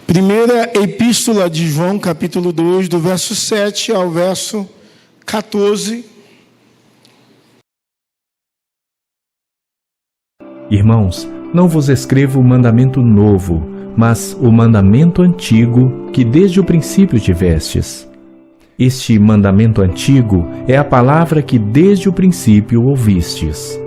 Primeira Epístola de João, capítulo 2, do verso 7 ao verso 14. Irmãos, não vos escrevo o mandamento novo, mas o mandamento antigo que desde o princípio tivestes. Este mandamento antigo é a palavra que desde o princípio ouvistes.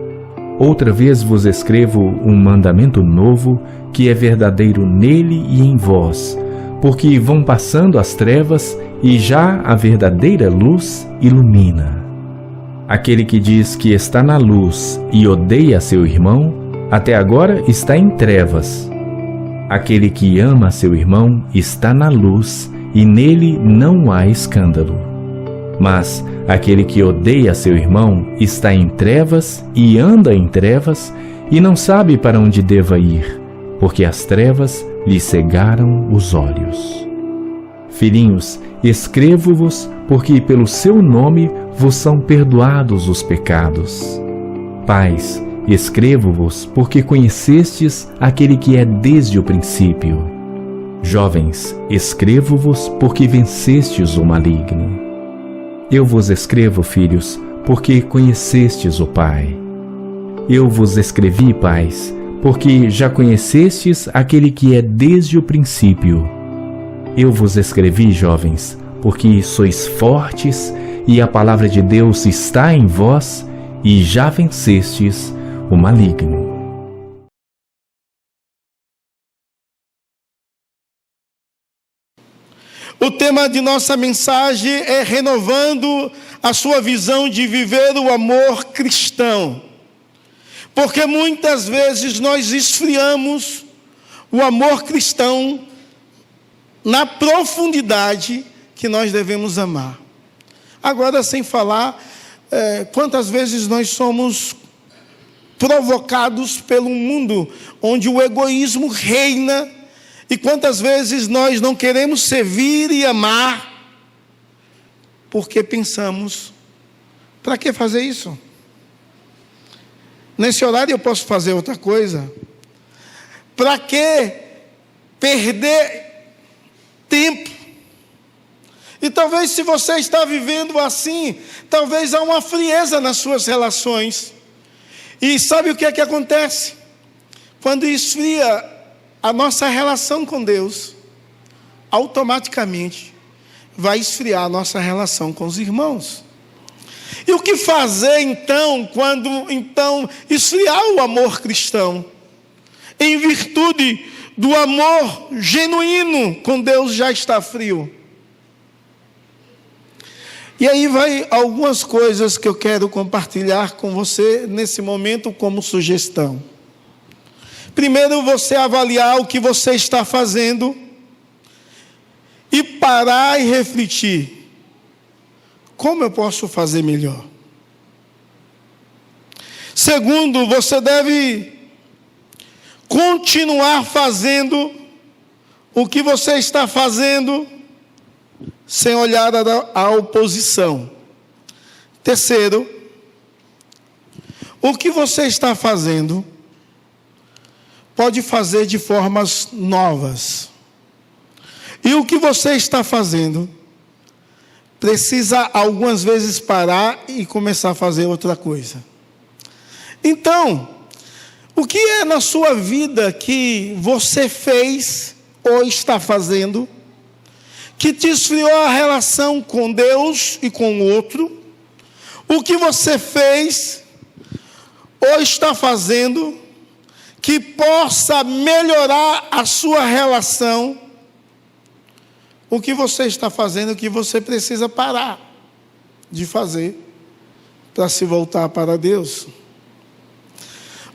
Outra vez vos escrevo um mandamento novo, que é verdadeiro nele e em vós, porque vão passando as trevas e já a verdadeira luz ilumina. Aquele que diz que está na luz e odeia seu irmão, até agora está em trevas. Aquele que ama seu irmão está na luz e nele não há escândalo. Mas aquele que odeia seu irmão está em trevas e anda em trevas e não sabe para onde deva ir, porque as trevas lhe cegaram os olhos. Filhinhos, escrevo-vos porque pelo seu nome vos são perdoados os pecados. Pais, escrevo-vos porque conhecestes aquele que é desde o princípio. Jovens, escrevo-vos porque vencestes o maligno. Eu vos escrevo, filhos, porque conhecestes o Pai. Eu vos escrevi, pais, porque já conhecestes aquele que é desde o princípio. Eu vos escrevi, jovens, porque sois fortes e a palavra de Deus está em vós e já vencestes o maligno. O tema de nossa mensagem é renovando a sua visão de viver o amor cristão. Porque muitas vezes nós esfriamos o amor cristão na profundidade que nós devemos amar. Agora, sem falar quantas vezes nós somos provocados pelo mundo onde o egoísmo reina, e quantas vezes nós não queremos servir e amar porque pensamos, para que fazer isso? Nesse horário eu posso fazer outra coisa. Para que perder tempo? E talvez, se você está vivendo assim, talvez há uma frieza nas suas relações. E sabe o que é que acontece? Quando esfria a nossa relação com Deus, automaticamente vai esfriar a nossa relação com os irmãos. E o que fazer então, quando esfriar o amor cristão? Em virtude do amor genuíno com Deus já está frio. E aí vai algumas coisas que eu quero compartilhar com você nesse momento como sugestão. Primeiro, você avaliar o que você está fazendo e parar e refletir. Como eu posso fazer melhor? Segundo, você deve continuar fazendo o que você está fazendo sem olhar a oposição. Terceiro, o que você está fazendo pode fazer de formas novas. E o que você está fazendo precisa algumas vezes parar e começar a fazer outra coisa. Então, o que é na sua vida que você fez ou está fazendo que te esfriou a relação com Deus e com o outro? O que você fez ou está fazendo que possa melhorar a sua relação? O que você está fazendo que você precisa parar de fazer para se voltar para Deus?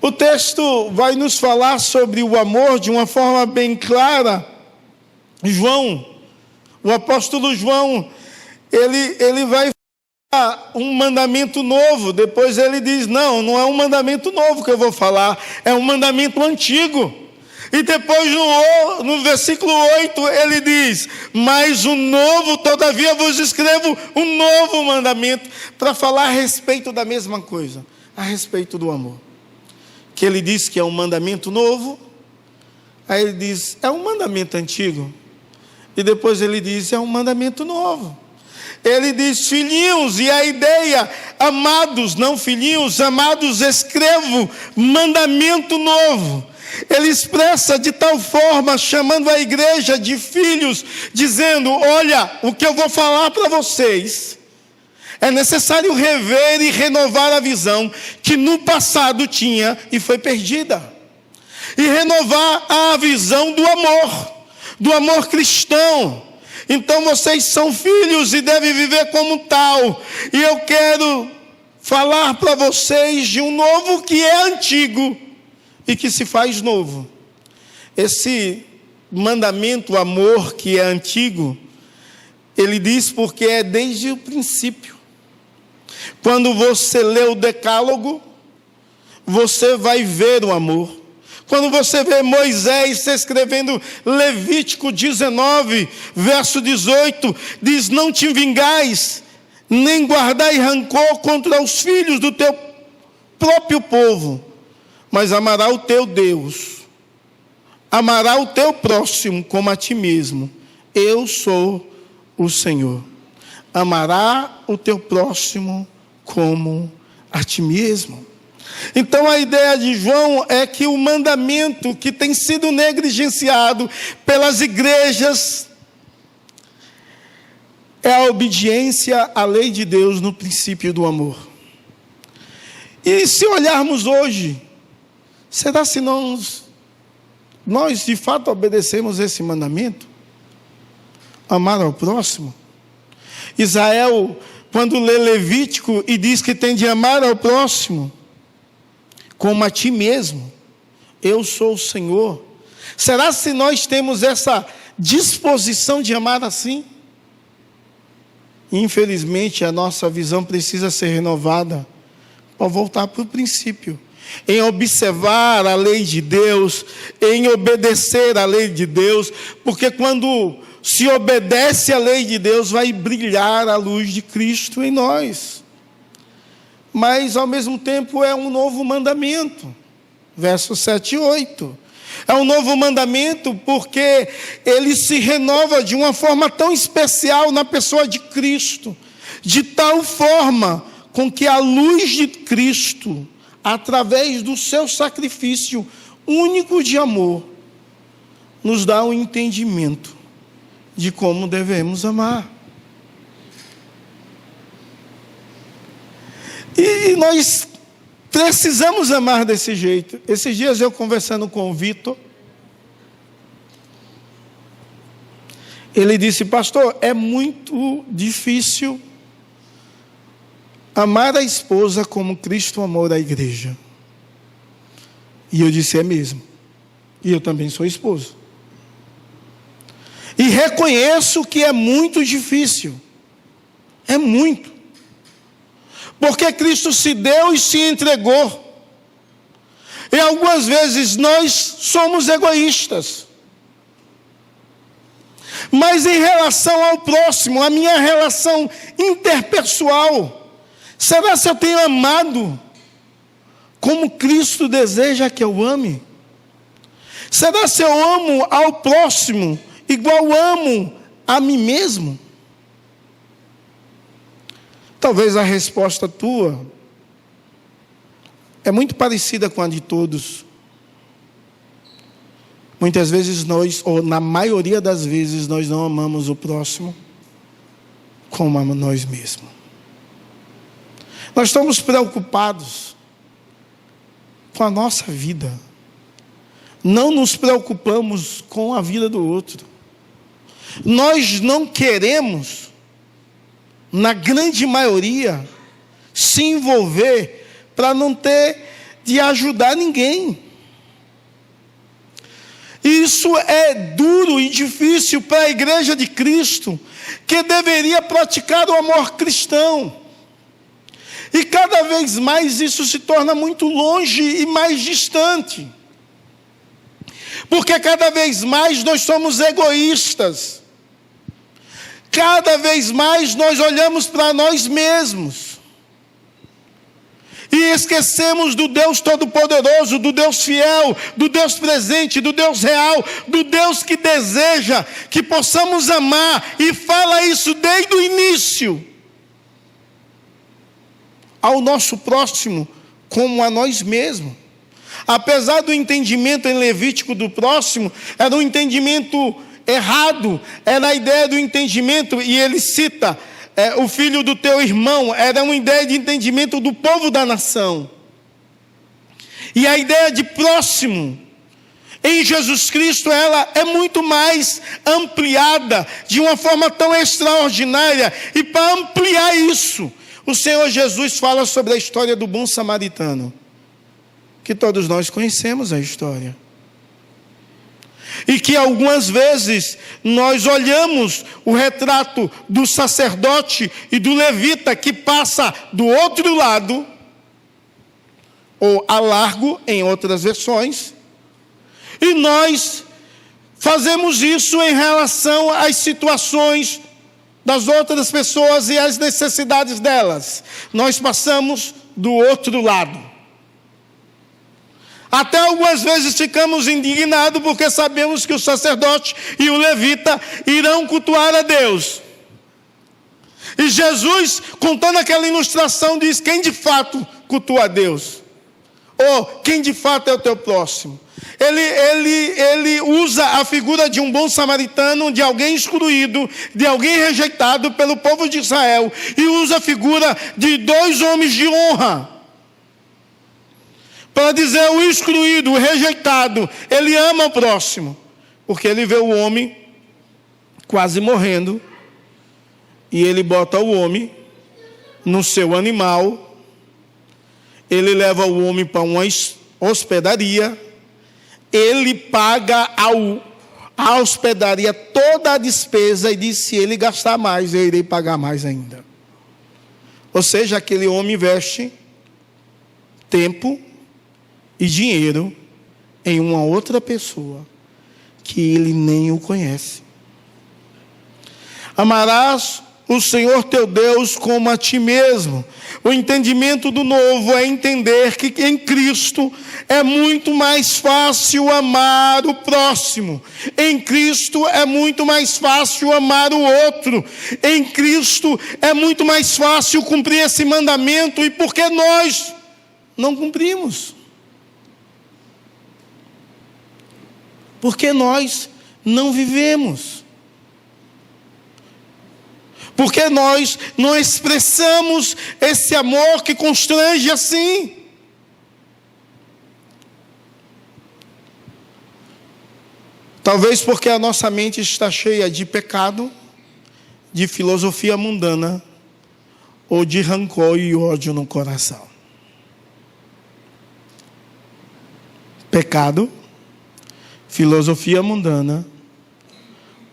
O texto vai nos falar sobre o amor de uma forma bem clara. O apóstolo João, ele vai falar um mandamento novo. Depois ele diz, não é um mandamento novo que eu vou falar, é um mandamento antigo. E depois no versículo 8 ele diz, mas o novo, todavia vos escrevo um novo mandamento, para falar a respeito da mesma coisa, a respeito do amor. Que ele diz que é um mandamento novo, Aí ele diz, é um mandamento antigo. E depois ele diz, é um mandamento novo. Ele diz, filhinhos, e a ideia, amados, não filhinhos, amados, escrevo mandamento novo. Ele expressa de tal forma, chamando a igreja de filhos, dizendo, olha, o que eu vou falar para vocês, é necessário rever e renovar a visão que no passado tinha e foi perdida. E renovar a visão do amor cristão. Então vocês são filhos e devem viver como tal. E eu quero falar para vocês de um novo que é antigo e que se faz novo. Esse mandamento, amor, que é antigo, ele diz porque é desde o princípio. Quando você lê o Decálogo, você vai ver o amor. Quando você vê Moisés escrevendo Levítico 19, verso 18, diz, não te vingais, nem guardai rancor contra os filhos do teu próprio povo, mas amará o teu Deus, amará o teu próximo como a ti mesmo. Eu sou o Senhor. Amará o teu próximo como a ti mesmo. Então a ideia de João é que o mandamento que tem sido negligenciado pelas igrejas é a obediência à lei de Deus no princípio do amor. E se olharmos hoje, será se nós de fato obedecemos esse mandamento? Amar ao próximo? Israel, quando lê Levítico e diz que tem de amar ao próximo como a ti mesmo, eu sou o Senhor. Será se nós temos essa disposição de amar assim? Infelizmente, a nossa visão precisa ser renovada para voltar para o princípio, em observar a lei de Deus, em obedecer a lei de Deus, porque quando se obedece à lei de Deus, vai brilhar a luz de Cristo em nós. Mas ao mesmo tempo é um novo mandamento, versos 7 e 8. É um novo mandamento porque ele se renova de uma forma tão especial na pessoa de Cristo, de tal forma com que a luz de Cristo, através do seu sacrifício único de amor, nos dá um entendimento de como devemos amar. E nós precisamos amar desse jeito. Esses dias eu conversando com o Vitor, ele disse, pastor, é muito difícil amar a esposa como Cristo amou a igreja. E eu disse, é mesmo. E eu também sou esposo. E reconheço que é muito difícil. É muito. Porque Cristo se deu e se entregou. E algumas vezes nós somos egoístas. Mas em relação ao próximo, a minha relação interpessoal, será se eu tenho amado como Cristo deseja que eu ame? Será se eu amo ao próximo igual amo a mim mesmo? Talvez a resposta tua é muito parecida com a de todos. Muitas vezes nós, ou na maioria das vezes, nós não amamos o próximo como a nós mesmos. Nós estamos preocupados com a nossa vida. Não nos preocupamos com a vida do outro. Nós não queremos, na grande maioria, se envolver para não ter de ajudar ninguém. Isso é duro e difícil para a igreja de Cristo, que deveria praticar o amor cristão. E cada vez mais isso se torna muito longe e mais distante. Porque cada vez mais nós somos egoístas. Cada vez mais nós olhamos para nós mesmos. E esquecemos do Deus Todo-Poderoso, do Deus fiel, do Deus presente, do Deus real, do Deus que deseja que possamos amar, e fala isso desde o início, ao nosso próximo como a nós mesmos. Apesar do entendimento em Levítico do próximo, era um entendimento errado, era a ideia do entendimento, e ele cita, o filho do teu irmão, era uma ideia de entendimento do povo da nação. E a ideia de próximo, em Jesus Cristo, ela é muito mais ampliada, de uma forma tão extraordinária, e para ampliar isso, o Senhor Jesus fala sobre a história do bom samaritano, que todos nós conhecemos a história. E que algumas vezes nós olhamos o retrato do sacerdote e do levita que passa do outro lado, ou a largo em outras versões, e nós fazemos isso em relação às situações das outras pessoas e às necessidades delas. Nós passamos do outro lado. Até algumas vezes ficamos indignados porque sabemos que o sacerdote e o levita irão cultuar a Deus. E Jesus, contando aquela ilustração, diz quem de fato cultua a Deus, ou quem de fato é o teu próximo. Ele usa a figura de um bom samaritano, de alguém excluído, de alguém rejeitado pelo povo de Israel, e usa a figura de dois homens de honra, para dizer o excluído, o rejeitado, ele ama o próximo, porque ele vê o homem quase morrendo, e ele bota o homem no seu animal, ele leva o homem para uma hospedaria, ele paga a hospedaria toda a despesa, e diz, se ele gastar mais, eu irei pagar mais ainda. Ou seja, aquele homem investe tempo e dinheiro em uma outra pessoa que ele nem o conhece. Amarás o Senhor teu Deus como a ti mesmo. O entendimento do novo é entender que em Cristo é muito mais fácil amar o próximo. Em Cristo é muito mais fácil amar o outro. Em Cristo é muito mais fácil cumprir esse mandamento. E por que nós não cumprimos? Porque nós não vivemos. Porque nós não expressamos esse amor que constrange assim. Talvez porque a nossa mente está cheia de pecado, de filosofia mundana, ou de rancor e ódio no coração. Pecado, filosofia mundana,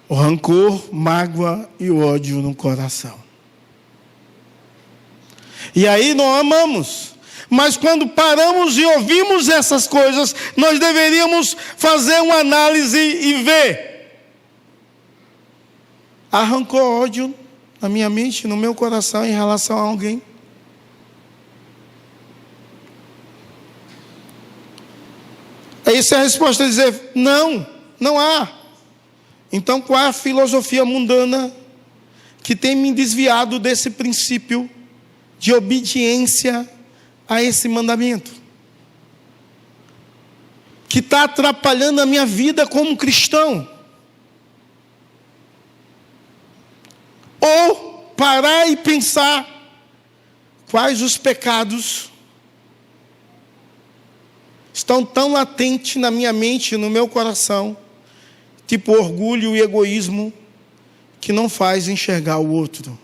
o rancor, mágoa e ódio no coração. E aí não amamos. Mas quando paramos e ouvimos essas coisas, nós deveríamos fazer uma análise e ver. Há rancor, ódio na minha mente, no meu coração em relação a alguém? Essa é a resposta, dizer, não, não há. Então, qual é a filosofia mundana que tem me desviado desse princípio de obediência a esse mandamento? Que está atrapalhando a minha vida como cristão? Ou parar e pensar quais os pecados estão tão latentes na minha mente, no meu coração, tipo orgulho e egoísmo, que não faz enxergar o outro.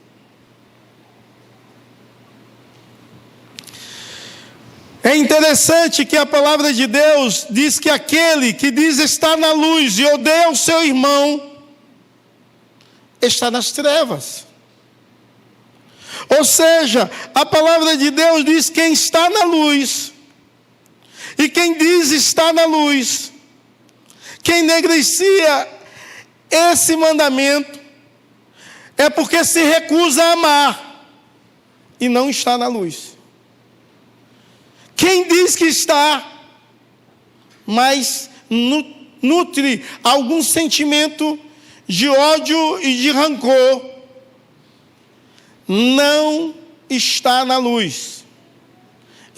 É interessante que a palavra de Deus diz que aquele que diz estar na luz e odeia o seu irmão, está nas trevas. Ou seja, a palavra de Deus diz quem está na luz, e quem diz estar na luz, quem negligencia esse mandamento, é porque se recusa a amar, e não está na luz. Quem diz que está, mas nutre algum sentimento de ódio e de rancor, não está na luz,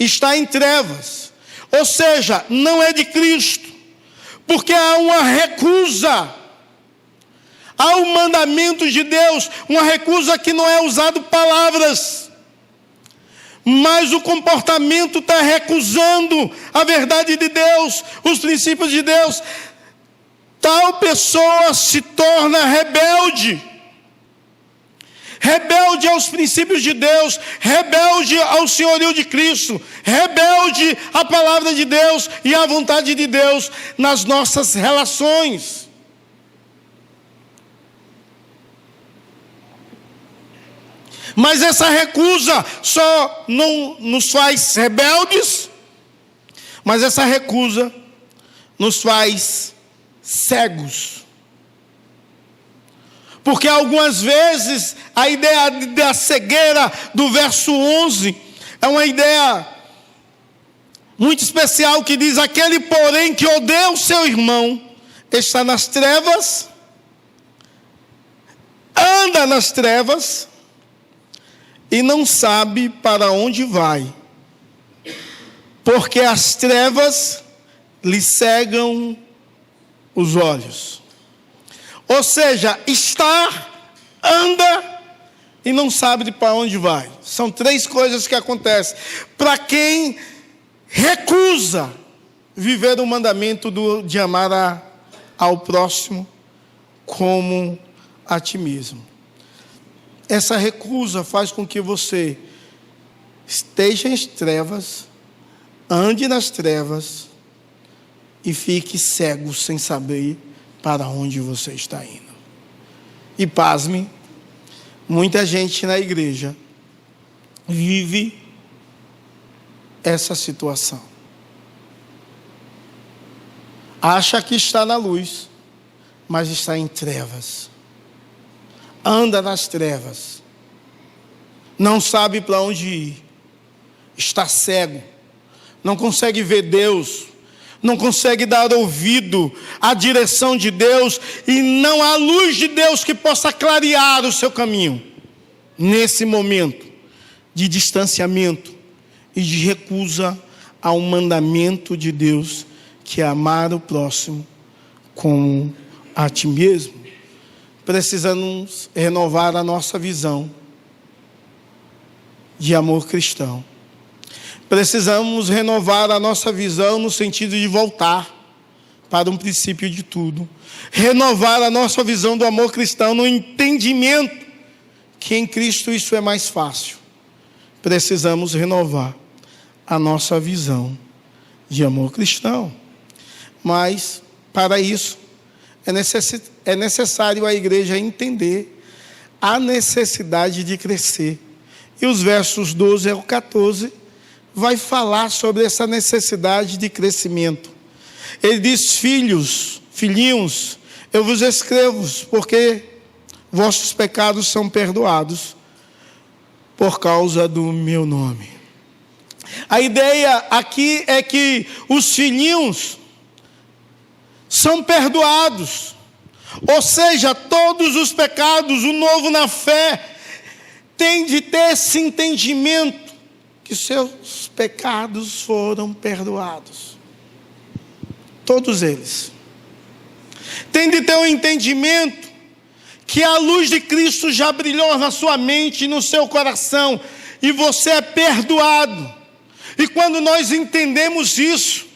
está em trevas, ou seja, não é de Cristo, porque há uma recusa ao mandamento de Deus, uma recusa que não é usado palavras, mas o comportamento está recusando a verdade de Deus, os princípios de Deus. Tal pessoa se torna rebelde, rebelde aos princípios de Deus, rebelde ao senhorio de Cristo, rebelde à palavra de Deus e à vontade de Deus nas nossas relações. Mas essa recusa só não nos faz rebeldes, mas essa recusa nos faz cegos. Porque algumas vezes a ideia da cegueira do verso 11 é uma ideia muito especial que diz: aquele porém que odeia o seu irmão está nas trevas, anda nas trevas e não sabe para onde vai, porque as trevas lhe cegam os olhos. Ou seja, está, anda e não sabe para onde vai. São três coisas que acontecem para quem recusa viver o mandamento de amar ao próximo como a ti mesmo. Essa recusa faz com que você esteja em trevas, ande nas trevas e fique cego sem saber para onde você está indo. E pasme, muita gente na igreja vive essa situação. Acha que está na luz, mas está em trevas. Anda nas trevas, não sabe para onde ir, está cego, não consegue ver Deus, não consegue dar ouvido à direção de Deus, e não há luz de Deus que possa clarear o seu caminho, nesse momento de distanciamento e de recusa ao mandamento de Deus, que é amar o próximo como a ti mesmo. Precisamos renovar a nossa visão de amor cristão. Precisamos renovar a nossa visão no sentido de voltar para um princípio de tudo. Renovar a nossa visão do amor cristão no entendimento que em Cristo isso é mais fácil. Precisamos renovar a nossa visão de amor cristão. Mas, para isso, é necessário a igreja entender a necessidade de crescer. E os versos 12 ao 14 vai falar sobre essa necessidade de crescimento. Ele diz: filhinhos, eu vos escrevo, porque vossos pecados são perdoados por causa do meu nome. A ideia aqui é que os filhinhos são perdoados, ou seja, todos os pecados. O novo na fé tem de ter esse entendimento que seus pecados foram perdoados, todos eles. Tem de ter um entendimento que a luz de Cristo já brilhou na sua mente e no seu coração, e você é perdoado. E quando nós entendemos isso,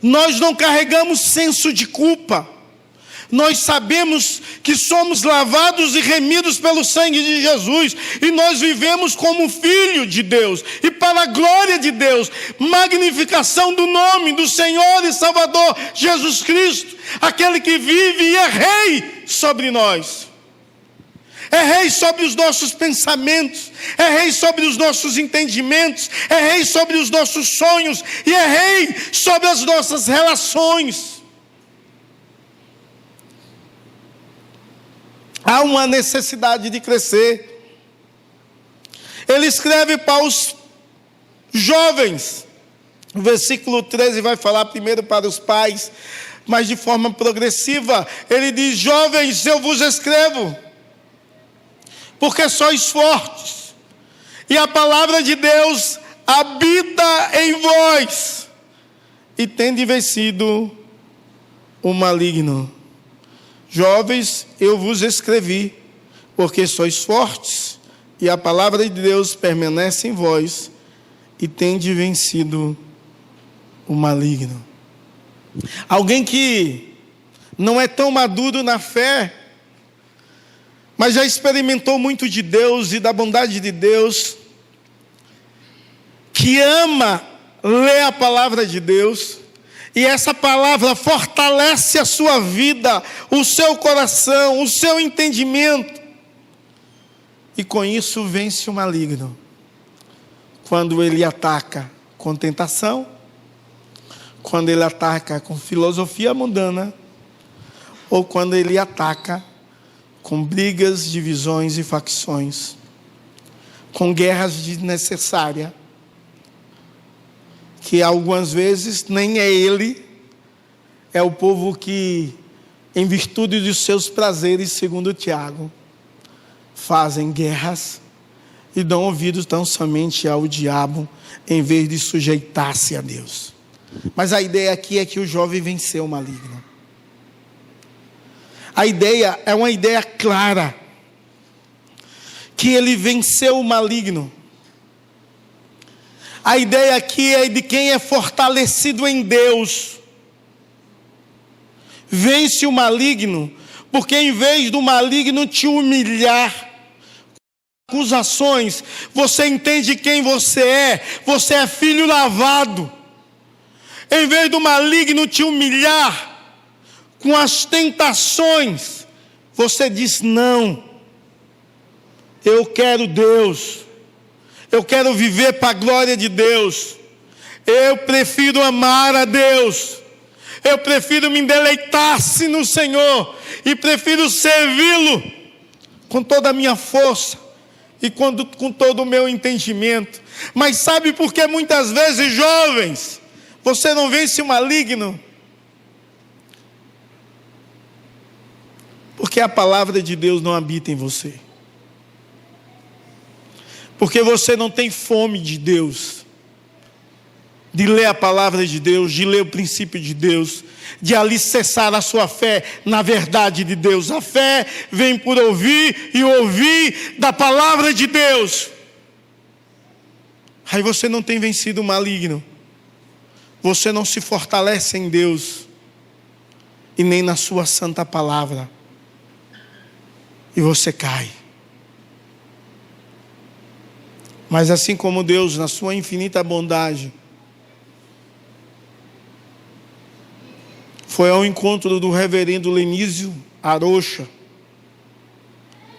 nós não carregamos senso de culpa. Nós sabemos que somos lavados e remidos pelo sangue de Jesus, e nós vivemos como filho de Deus, e para a glória de Deus, magnificação do nome do Senhor e Salvador Jesus Cristo, aquele que vive e é rei sobre nós. É rei sobre os nossos pensamentos, é rei sobre os nossos entendimentos, é rei sobre os nossos sonhos, e é rei sobre as nossas relações. Há uma necessidade de crescer. Ele escreve para os Jovens, o versículo 13 vai falar primeiro para os pais, mas de forma progressiva. Ele diz: jovens, eu vos escrevo, porque sois fortes, e a palavra de Deus habita em vós, e tende vencido o maligno. Jovens, eu vos escrevi, porque sois fortes, e a palavra de Deus permanece em vós, e tende vencido o maligno. Alguém que não é tão maduro na fé, mas já experimentou muito de Deus e da bondade de Deus, que ama ler a palavra de Deus, e essa palavra fortalece a sua vida, o seu coração, o seu entendimento, e com isso vence o maligno. Quando ele ataca com tentação, quando ele ataca com filosofia mundana, ou quando ele ataca com brigas, divisões e facções, com guerras desnecessárias, que algumas vezes nem é ele, é o povo que, em virtude dos seus prazeres, segundo Tiago, fazem guerras e dão ouvidos tão somente ao diabo, em vez de sujeitar-se a Deus. Mas a ideia aqui é que o jovem venceu o maligno. A ideia é uma ideia clara, que ele venceu o maligno. A ideia aqui é de quem é fortalecido em Deus. Vence o maligno, porque em vez do maligno te humilhar, acusações, você entende quem você é filho lavado. Em vez do maligno te humilhar com as tentações, você diz: não, eu quero Deus, eu quero viver para a glória de Deus, eu prefiro amar a Deus, eu prefiro me deleitar-se no Senhor, e prefiro servi-lo com toda a minha força, e com todo o meu entendimento. Mas sabe por que muitas vezes, jovens, você não vence o maligno? Porque a palavra de Deus não habita em você. Porque você não tem fome de Deus, de ler a palavra de Deus, de ler o princípio de Deus, de alicerçar a sua fé na verdade de Deus. A fé vem por ouvir, e ouvir da palavra de Deus. Aí você não tem vencido o maligno. Você não se fortalece em Deus, e nem na sua santa palavra. E você cai. Mas assim como Deus, na sua infinita bondade, foi ao encontro do reverendo Lenísio Arocha,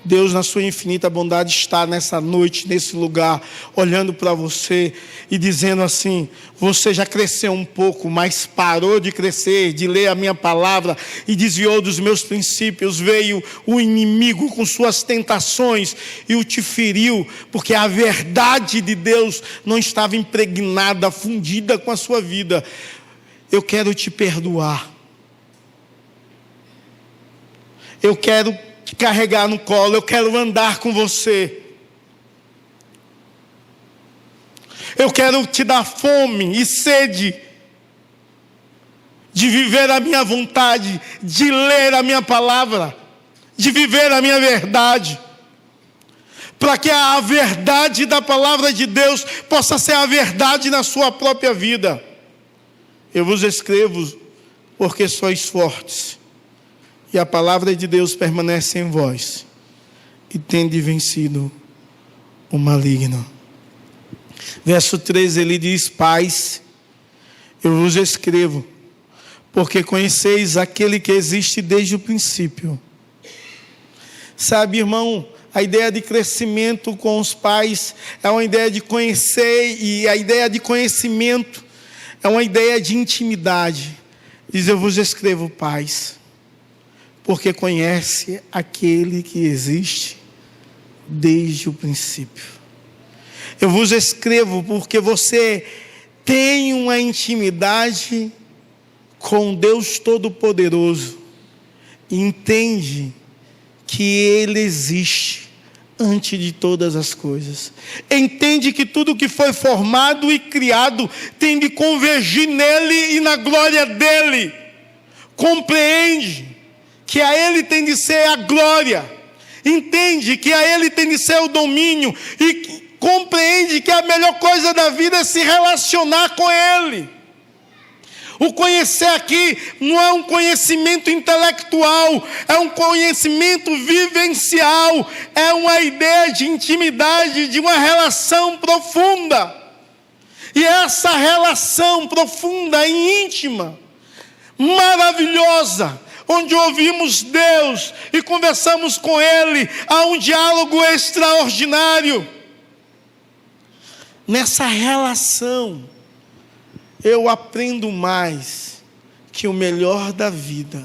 Deus, na sua infinita bondade, está nessa noite, nesse lugar, olhando para você e dizendo assim: você já cresceu um pouco, mas parou de crescer, de ler a minha palavra, e desviou dos meus princípios. Veio o inimigo com suas tentações e o te feriu, porque a verdade de Deus não estava impregnada, fundida com a sua vida. Eu quero te perdoar. Eu quero te carregar no colo, eu quero andar com você. Eu quero te dar fome e sede de viver a minha vontade, de ler a minha palavra, de viver a minha verdade, para que a verdade da palavra de Deus possa ser a verdade na sua própria vida. Eu vos escrevo porque sois fortes, e a palavra de Deus permanece em vós, e tende vencido o maligno. Verso 13, ele diz: pais, eu vos escrevo, porque conheceis aquele que existe desde o princípio. Sabe, irmão, a ideia de crescimento com os pais é uma ideia de conhecer, e a ideia de conhecimento é uma ideia de intimidade. Diz: eu vos escrevo, pais, porque conhece aquele que existe desde o princípio. Eu vos escrevo porque você tem uma intimidade com Deus Todo-Poderoso. Entende que Ele existe antes de todas as coisas. Entende que tudo que foi formado e criado tem de convergir nele e na glória dele. Compreende que a Ele tem de ser a glória. Entende que a Ele tem de ser o domínio. E compreende que a melhor coisa da vida é se relacionar com Ele. O conhecer aqui não é um conhecimento intelectual, é um conhecimento vivencial, é uma ideia de intimidade, de uma relação profunda. E essa relação profunda e íntima, maravilhosa, onde ouvimos Deus e conversamos com Ele, há um diálogo extraordinário. Nessa relação, eu aprendo mais que o melhor da vida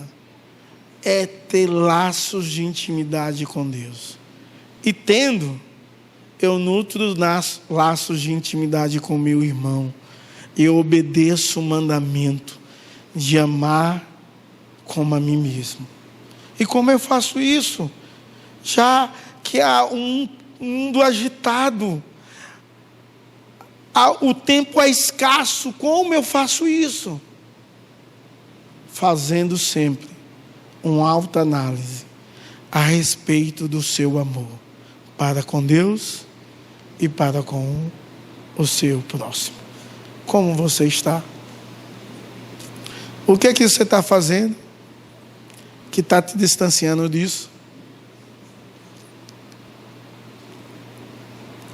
é ter laços de intimidade com Deus. E tendo, eu nutro laços de intimidade com meu irmão. Eu obedeço o mandamento de amar como a mim mesmo. E como eu faço isso? Já que há um mundo agitado, o tempo é escasso, como eu faço isso? Fazendo sempre uma autoanálise a respeito do seu amor para com Deus e para com o seu próximo. Como você está? O que é que você está fazendo que está te distanciando disso?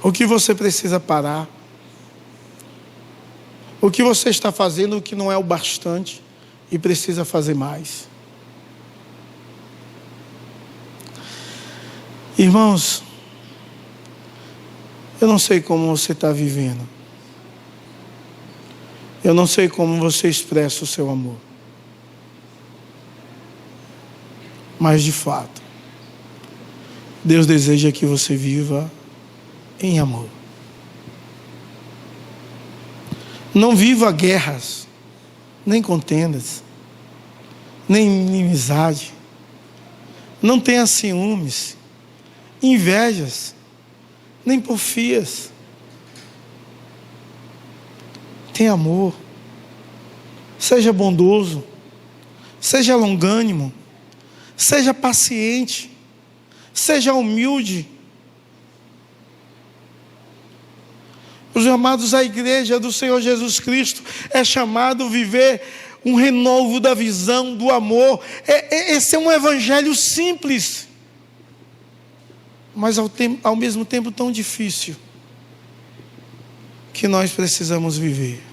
O que você precisa parar? O que você está fazendo que não é o bastante e precisa fazer mais? Irmãos, eu não sei como você está vivendo. Eu não sei como você expressa o seu amor. Mas de fato, Deus deseja que você viva em amor. Não viva guerras, nem contendas, nem inimizade. Não tenha ciúmes, invejas, nem porfias. Tenha amor. Seja bondoso. Seja longânimo. Seja paciente. Seja humilde. Os amados, a igreja do Senhor Jesus Cristo é chamado a viver um renovo da visão do amor. Esse é um evangelho simples, mas ao mesmo tempo tão difícil, que nós precisamos viver.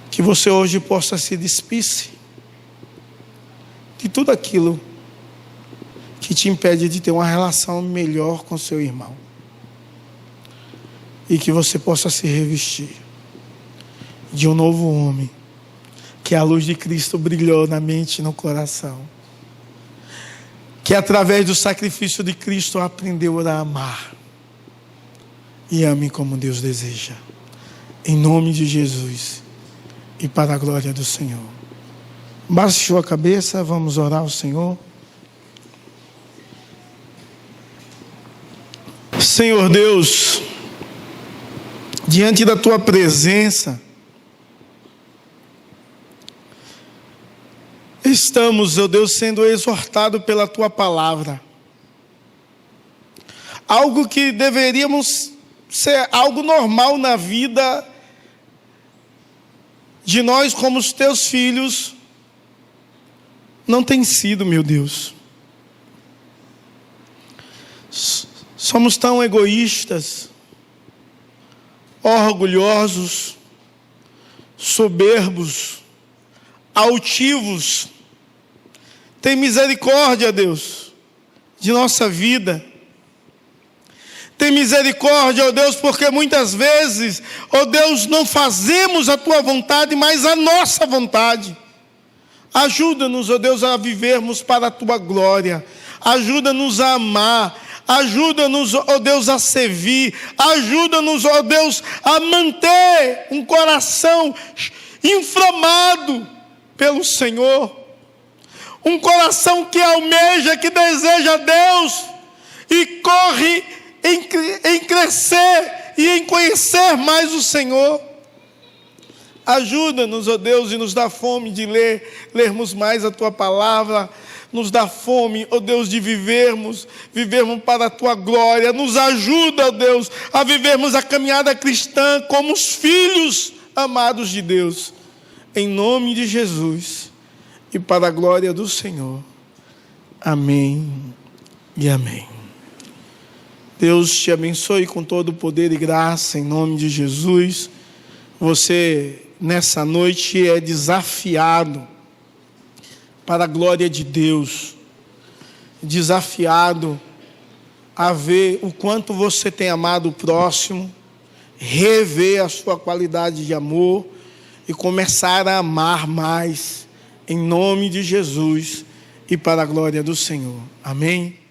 Que você hoje possa se despir-se de tudo aquilo que te impede de ter uma relação melhor com seu irmão. E que você possa se revestir de um novo homem, que a luz de Cristo brilhou na mente e no coração, que através do sacrifício de Cristo aprendeu a amar, e ame como Deus deseja, em nome de Jesus e para a glória do Senhor. Baixe sua cabeça, vamos orar ao Senhor. Senhor Deus, diante da Tua presença, estamos, ó Deus, sendo exortados pela Tua palavra. Algo que deveríamos ser algo normal na vida de nós como os Teus filhos, não tem sido, meu Deus. Somos tão egoístas, orgulhosos, soberbos, altivos. Tem misericórdia, Deus, de nossa vida. Tem misericórdia, ó Deus, porque muitas vezes, ó Deus, não fazemos a Tua vontade, mas a nossa vontade. Ajuda-nos, ó Deus, a vivermos para a Tua glória. Ajuda-nos a amar. Ajuda-nos, ó Deus, a servir. Ajuda-nos, ó Deus, a manter um coração inflamado pelo Senhor. Um coração que almeja, que deseja Deus e corre em crescer e em conhecer mais o Senhor. Ajuda-nos, ó Deus, e nos dá fome de lermos mais a Tua palavra. Nos dá fome, ó Deus, de vivermos para a Tua glória. Nos ajuda, ó Deus, a vivermos a caminhada cristã como os filhos amados de Deus. Em nome de Jesus e para a glória do Senhor. Amém e amém. Deus te abençoe com todo o poder e graça, em nome de Jesus. Você, nessa noite, é desafiado para a glória de Deus, desafiado a ver o quanto você tem amado o próximo, rever a sua qualidade de amor e começar a amar mais, em nome de Jesus e para a glória do Senhor. Amém?